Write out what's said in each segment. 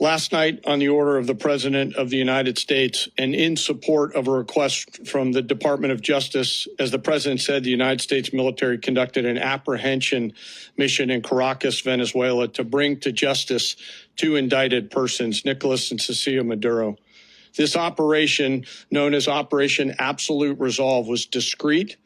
Last night, on the order of the President of the United States and in support of a request from the Department of Justice, as the President said, the United States military conducted an apprehension mission in Caracas, Venezuela, to bring to justice two indicted persons, Nicolás and Cecilia Maduro. This operation, known as Operation Absolute Resolve, was discreet,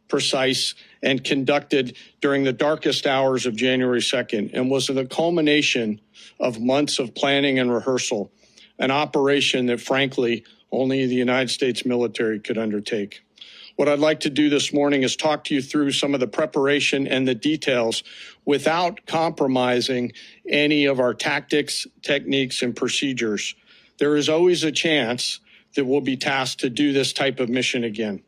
precise, and conducted during the darkest hours of January 2nd and was the culmination of months of planning and rehearsal, an operation that, frankly, only the United States military could undertake. What I'd like to do this morning is talk to you through some of the preparation and the details without compromising any of our tactics, techniques, and procedures. There is always a chance that we'll be tasked to do this type of mission again.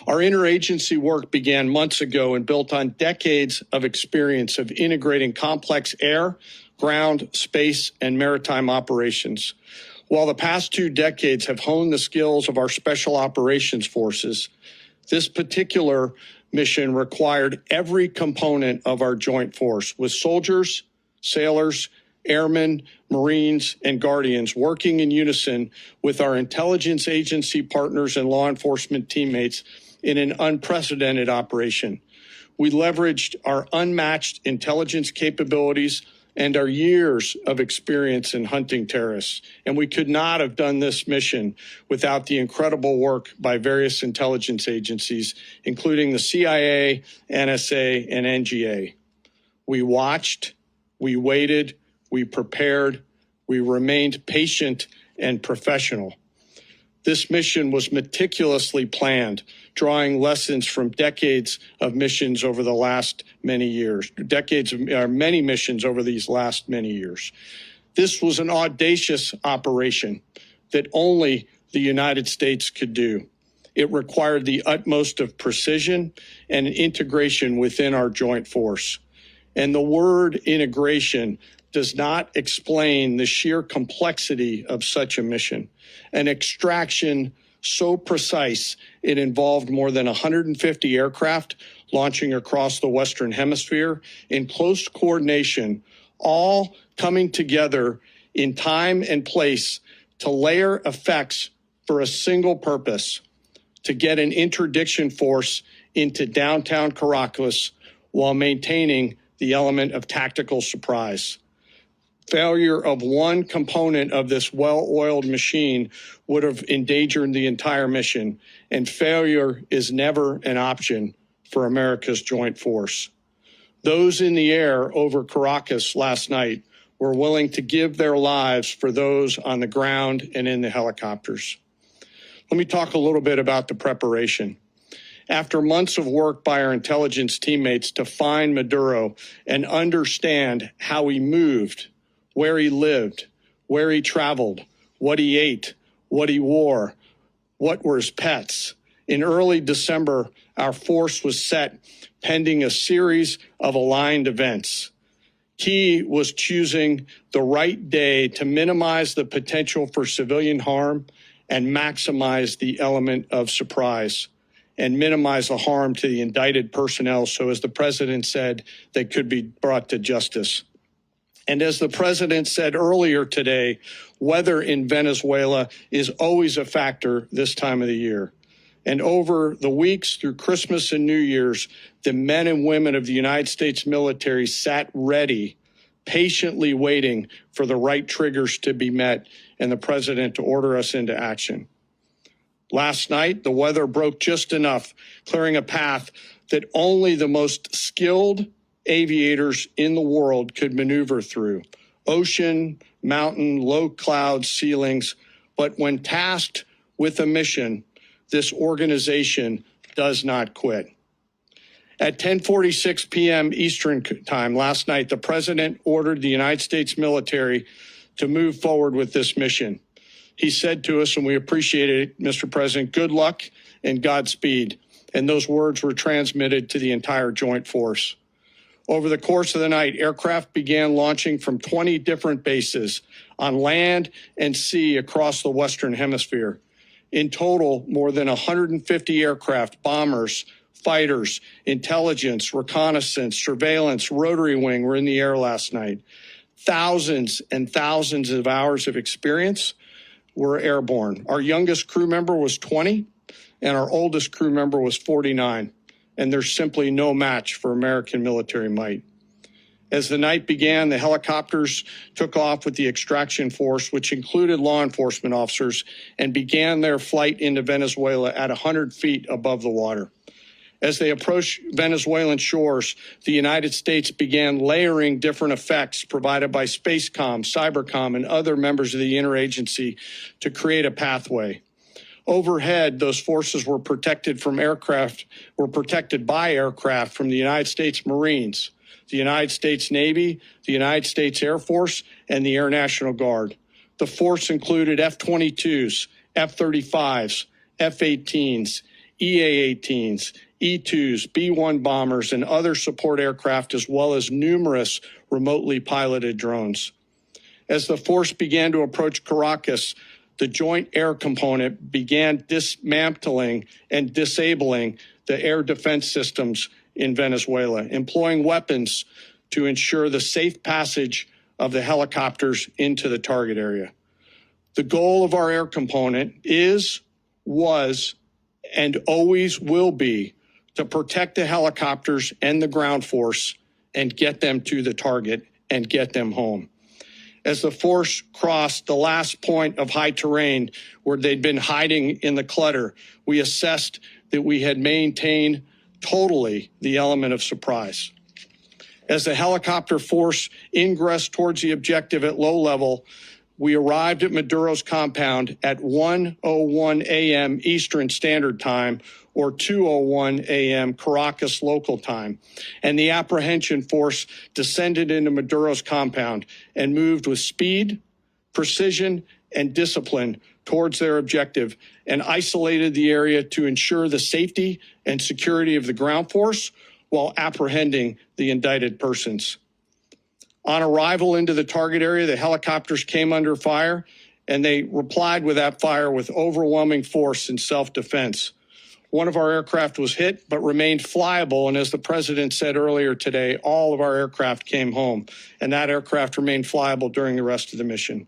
Our interagency work began months ago and built on decades of experience of integrating complex air, ground, space, and maritime operations. While the past 2 decades have honed the skills of our special operations forces, this particular mission required every component of our joint force, with soldiers, sailors, airmen, Marines, and Guardians working in unison with our intelligence agency partners and law enforcement teammates in an unprecedented operation. We leveraged our unmatched intelligence capabilities and our years of experience in hunting terrorists. And we could not have done this mission without the incredible work by various intelligence agencies, including the CIA, NSA, and NGA. We watched, we waited, we prepared, we remained patient and professional. This mission was meticulously planned, drawing lessons from decades of missions over the last many years, many missions over these last many years. This was an audacious operation that only the United States could do. It required the utmost of precision and integration within our joint force. And the word integration does not explain the sheer complexity of such a mission. An extraction so precise, it involved more than 150 aircraft launching across the Western Hemisphere in close coordination, all coming together in time and place to layer effects for a single purpose: to get an interdiction force into downtown Caracas while maintaining the element of tactical surprise. Failure of one component of this well-oiled machine would have endangered the entire mission, and failure is never an option for America's joint force. Those in the air over Caracas last night were willing to give their lives for those on the ground and in the helicopters. Let me talk a little bit about the preparation. After months of work by our intelligence teammates to find Maduro and understand how he moved, where he lived, where he traveled, what he ate, what he wore, what were his pets. In early December, our force was set pending a series of aligned events. Key was choosing the right day to minimize the potential for civilian harm and maximize the element of surprise and minimize the harm to the indicted personnel so, as the President said, they could be brought to justice. And as the President said earlier today, weather in Venezuela is always a factor this time of the year. And over the weeks through Christmas and New Year's, the men and women of the United States military sat ready, patiently waiting for the right triggers to be met and the President to order us into action. Last night, the weather broke just enough, clearing a path that only the most skilled aviators in the world could maneuver through. Ocean, mountain, low cloud ceilings. But when tasked with a mission, this organization does not quit. At 10:46 p.m. Eastern time last night, the President ordered the United States military to move forward with this mission. He said to us, and we appreciate it, Mr. President, good luck and Godspeed. And those words were transmitted to the entire joint force. Over the course of the night, aircraft began launching from 20 different bases on land and sea across the Western Hemisphere. In total, more than 150 aircraft, bombers, fighters, intelligence, reconnaissance, surveillance, rotary wing were in the air last night. thousands and thousands of hours of experience, were airborne. Our youngest crew member was 20, and our oldest crew member was 49, and there's simply no match for American military might. As the night began, the helicopters took off with the extraction force, which included law enforcement officers, and began their flight into Venezuela at 100 feet above the water. As they approached Venezuelan shores, the United States began layering different effects provided by Spacecom, Cybercom, and other members of the interagency to create a pathway. Overhead, those forces were protected by aircraft from the United States Marines, the United States Navy, the United States Air Force, and the Air National Guard. The force included F-22s, F-35s, F-18s, EA-18s, E-2s, B-1 bombers, and other support aircraft, as well as numerous remotely piloted drones. As the force began to approach Caracas, the Joint Air Component began dismantling and disabling the air defense systems in Venezuela, employing weapons to ensure the safe passage of the helicopters into the target area. The goal of our air component was, and always will be to protect the helicopters and the ground force and get them to the target and get them home. As the force crossed the last point of high terrain where they'd been hiding in the clutter, we assessed that we had maintained totally the element of surprise. As the helicopter force ingressed towards the objective at low level, we arrived at Maduro's compound at 1:01 a.m. Eastern Standard Time, or 2:01 a.m. Caracas local time, and the apprehension force descended into Maduro's compound and moved with speed, precision, and discipline towards their objective, and isolated the area to ensure the safety and security of the ground force while apprehending the indicted persons. On arrival into the target area, the helicopters came under fire, and they replied with that fire with overwhelming force in self-defense. One of our aircraft was hit, but remained flyable, and as the president said earlier today, all of our aircraft came home, and that aircraft remained flyable during the rest of the mission.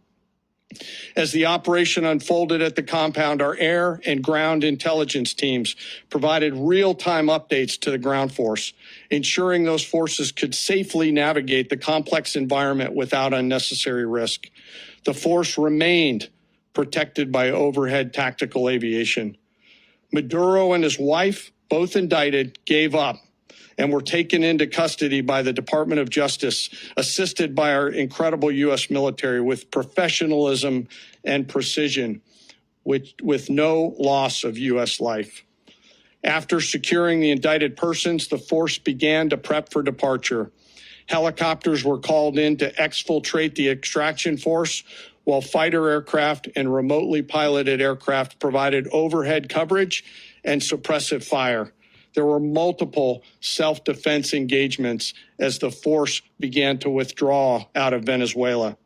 As the operation unfolded at the compound, our air and ground intelligence teams provided real-time updates to the ground force, ensuring those forces could safely navigate the complex environment without unnecessary risk. The force remained protected by overhead tactical aviation. Maduro and his wife, both indicted, gave up and were taken into custody by the Department of Justice, assisted by our incredible U.S. military with professionalism and precision, with no loss of U.S. life. After securing the indicted persons, the force began to prep for departure. Helicopters were called in to exfiltrate the extraction force, while fighter aircraft and remotely piloted aircraft provided overhead coverage and suppressive fire. There were multiple self-defense engagements as the force began to withdraw out of Venezuela.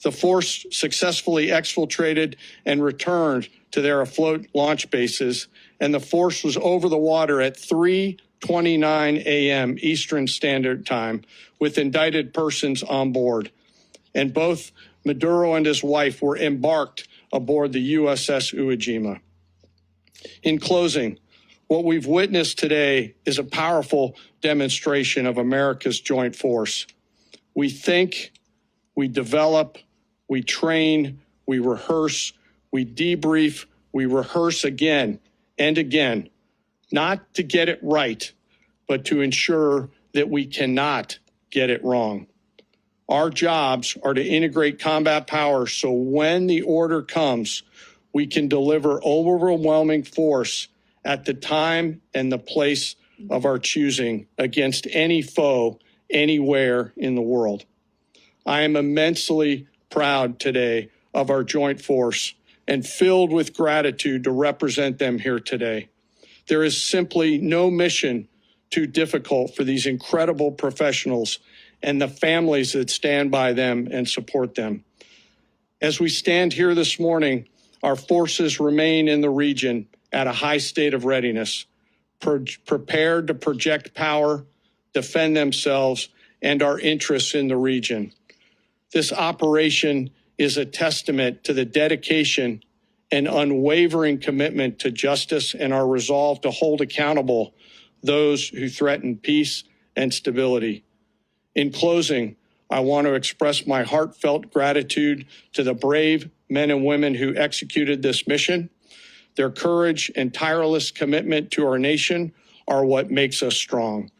The force successfully exfiltrated and returned to their afloat launch bases, and the force was over the water at 3:29 a.m. Eastern Standard Time with indicted persons on board. And both Maduro and his wife were embarked aboard the USS Iwo Jima. In closing, what we've witnessed today is a powerful demonstration of America's joint force. We think, we develop, we train, we rehearse, we debrief, we rehearse again and again, not to get it right, but to ensure that we cannot get it wrong. Our jobs are to integrate combat power so when the order comes, we can deliver overwhelming force at the time and the place of our choosing against any foe anywhere in the world. I am immensely proud today of our joint force and filled with gratitude to represent them here today. There is simply no mission too difficult for these incredible professionals and the families that stand by them and support them. As we stand here this morning, our forces remain in the region at a high state of readiness, prepared to project power, defend themselves, and our interests in the region. This operation is a testament to the dedication and unwavering commitment to justice and our resolve to hold accountable those who threaten peace and stability. In closing, I want to express my heartfelt gratitude to the brave men and women who executed this mission. Their courage and tireless commitment to our nation are what makes us strong.